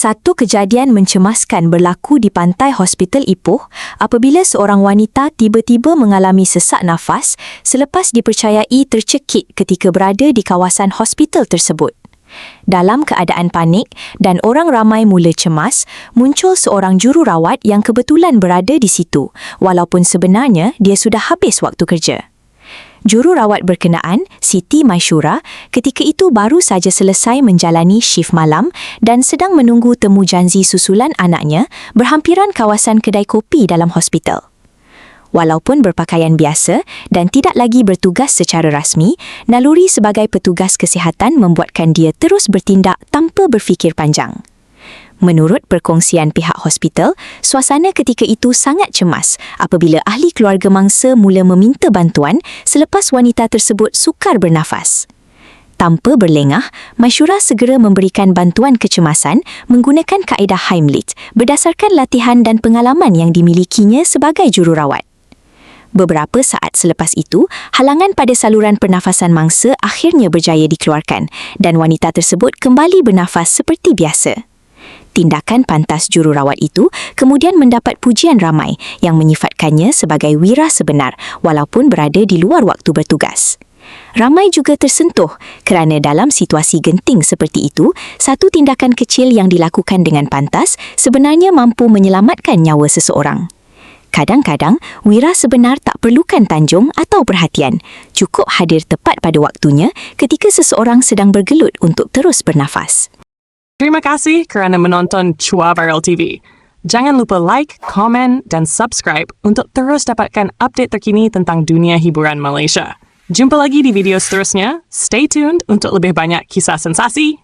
Satu kejadian mencemaskan berlaku di pantai Hospital Ipoh apabila seorang wanita tiba-tiba mengalami sesak nafas selepas dipercayai tercekik ketika berada di kawasan hospital tersebut. Dalam keadaan panik dan orang ramai mula cemas, muncul seorang jururawat yang kebetulan berada di situ, walaupun sebenarnya dia sudah habis waktu kerja. Jururawat berkenaan, Siti Maishura, ketika itu baru saja selesai menjalani shift malam dan sedang menunggu temu janji susulan anaknya berhampiran kawasan kedai kopi dalam hospital. Walaupun berpakaian biasa dan tidak lagi bertugas secara rasmi, naluri sebagai petugas kesihatan membuatkan dia terus bertindak tanpa berfikir panjang. Menurut perkongsian pihak hospital, suasana ketika itu sangat cemas apabila ahli keluarga mangsa mula meminta bantuan selepas wanita tersebut sukar bernafas. Tanpa berlengah, Maishura segera memberikan bantuan kecemasan menggunakan kaedah Heimlich berdasarkan latihan dan pengalaman yang dimilikinya sebagai jururawat. Beberapa saat selepas itu, halangan pada saluran pernafasan mangsa akhirnya berjaya dikeluarkan dan wanita tersebut kembali bernafas seperti biasa. Tindakan pantas jururawat itu kemudian mendapat pujian ramai yang menyifatkannya sebagai wira sebenar walaupun berada di luar waktu bertugas. Ramai juga tersentuh kerana dalam situasi genting seperti itu, satu tindakan kecil yang dilakukan dengan pantas sebenarnya mampu menyelamatkan nyawa seseorang. Kadang-kadang, wira sebenar tak perlukan tanjung atau perhatian. Cukup hadir tepat pada waktunya ketika seseorang sedang bergelut untuk terus bernafas. Terima kasih kerana menonton Chua Viral TV. Jangan lupa like, komen dan subscribe untuk terus dapatkan update terkini tentang dunia hiburan Malaysia. Jumpa lagi di video seterusnya. Stay tuned untuk lebih banyak kisah sensasi.